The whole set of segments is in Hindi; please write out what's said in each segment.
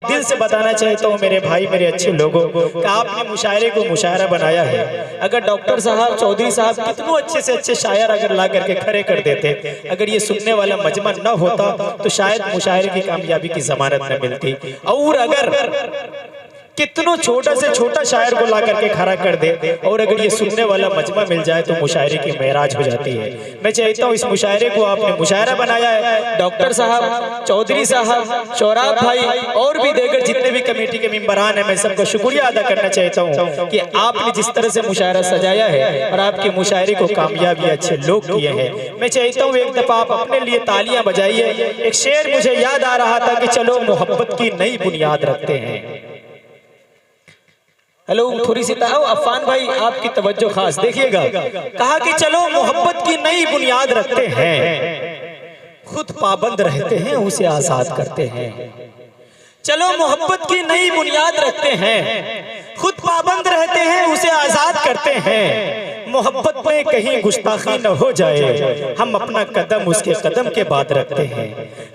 दिल से बताना चाहता हूँ मेरे भाई, मेरे अच्छे लोगों कि आपने मुशायरे को मुशायरा बनाया है। अगर डॉक्टर साहब, चौधरी साहब कितनों अच्छे से अच्छे शायर अगर ला करके खड़े कर देते, अगर ये सुनने वाला मजमा न होता तो शायद मुशायरे की कामयाबी की जमानत न मिलती। और अगर कितनों छोटा से छोटा शायर को ला करके खड़ा कर दे और अगर ये सुनने वाला मजमा मिल जाए तो मुशायरे की मेराज हो जाती है। मैं चाहता हूँ इस मुशायरे को आपने मुशायरा बनाया है, डॉक्टर साहब, चौधरी साहब, शोराब भाई और भी देकर जितने भी कमेटी के मेंबरान हैं, मैं सबका शुक्रिया अदा करना चाहता हूँ कि आपने जिस तरह से मुशायरा सजाया है और आपके मुशायरे को कामयाबी अच्छे लोग किए हैं। मैं चाहता हूँ एक दफा आप अपने लिए तालियां बजाइए। एक शेर मुझे याद आ रहा था कि चलो मोहब्बत की नई बुनियाद रखते हैं। हेलो, थोड़ी सी अफान भाई आपकी तवज्जो खास देखिएगा। कहा कि चलो मोहब्बत की नई बुनियाद रखते हैं, खुद पाबंद रहते हैं उसे आजाद करते हैं। चलो मोहब्बत की नई बुनियाद रखते हैं, खुद पाबंद रहते हैं उसे आजाद करते हैं। मोहब्बत में कहीं गुस्ताखी न हो जाए, हम अपना कदम उसके कदम के बाद रखते हैं।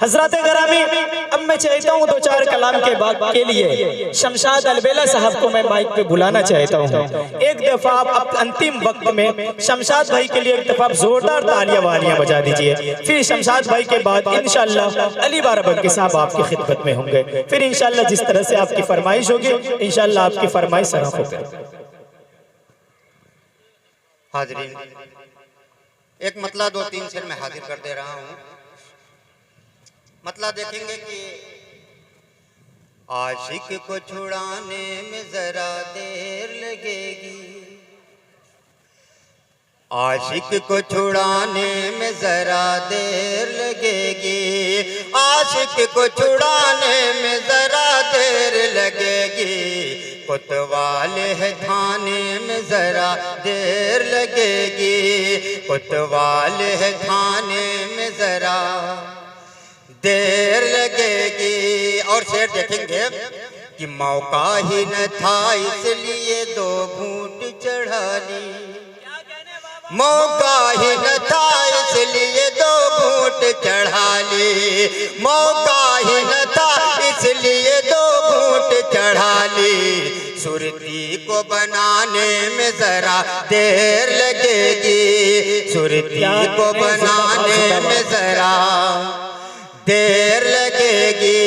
हजरत गरामी, अब मैं चाहता हूँ दो चार कलाम के बाद के लिए शमशाद अलबेला साहब को मैं माइक पे बुलाना चाहता हूँ। एक दफा आप अंतिम वक्त में शमशाद भाई के लिए एक दफा जोरदार तालियां वालियां बजा दीजिए। फिर शमशाद भाई के बाद इंशाअल्लाह अली बाराबंकी साहब आपकी खिदमत में होंगे। फिर इंशाअल्लाह जिस तरह से आपकी फरमाइश होगी इंशाअल्लाह आपकी फरमाइश सराफ होगी। हाजरीन, एक मतला दो तीन शेर में हाजिर कर दे रहा हूँ। मतला देखेंगे कि आशिक को छुड़ाने में जरा देर लगेगी, आशिक को छुड़ाने में जरा देर लगेगी, आशिक को छुड़ाने में जरा देर लगेगी, कोतवाल है थाने में जरा देर लगेगी, कोतवाल है थाने में जरा देर लगेगी। और शेर देखेंगे कि मौका ही न था इसलिए दो घूंट चढ़ा ली, मौका ही न था इसलिए दो घूंट चढ़ा ली, मौका ही न था इसलिए दो घूंट चढ़ा ली, सुरती को बनाने में जरा देर लगेगी, सुरती को बनाने में जरा देर लगेगी।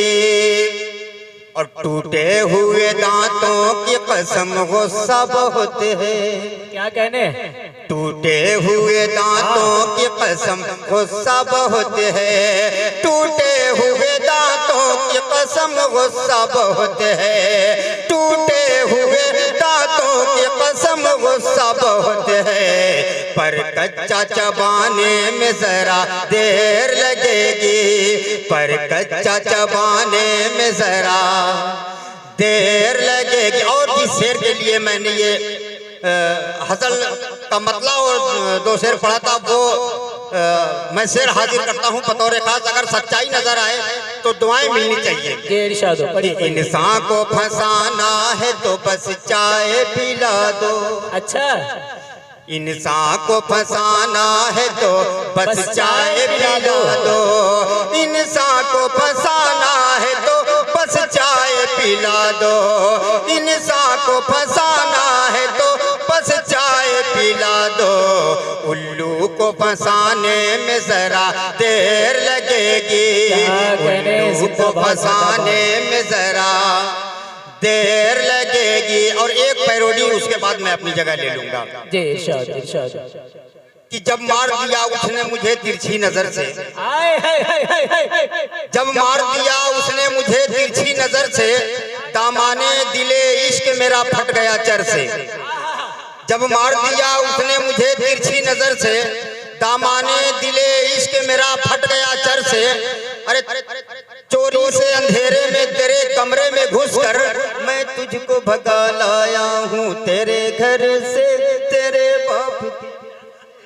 और टूटे हुए दांतों की कसम गुस्सा बहुत है, क्या कहने, टूटे हुए दांतों की कसम गुस्सा बहुत है, टूटे हुए दांतों की कसम गुस्सा बहुत है, टूटे हुए दांतों की कसम गुस्सा बहुत है, पर कच्चा चबाने में जरा देर लगेगी, पर कच्चा चबाने में जरा देर लगेगी। और जिस शेर के लिए मैंने ये हसल का मतला और दो शेर पढ़ा था वो मैं शेर हाजिर करता हूँ बतौर खास। अगर सच्चाई नजर आए तो दुआएं मिलनी चाहिए। इंसान को फंसाना है तो बस चाय पिला दो, अच्छा, इंसान को फंसाना है तो बस चाय पिला दो, इंसान को फंसाना है तो बस चाय पिला दो, इंसान को फंसाना है तो बस चाय पिला दो, उल्लू को फंसाने में जरा देर लगेगी, उल्लू को फंसाने में जरा देर लगेगी। और एक पैरोडी उसके बाद मैं अपनी जगह ले लूंगा कि जब मार दिया उसने मुझे तिरछी नजर से, जब मार दिया उसने मुझे तिरछी नजर से, दामाने दिले इश्क मेरा फट गया चर से, जब मार दिया उसने मुझे तिरछी नजर से, दामाने दिले इश्क मेरा फट गया चर से, अरे चोरी से अंधेरे में तेरे कमरे में घुसकर मैं तुझको भगा लाया हूँ तेरे घर से,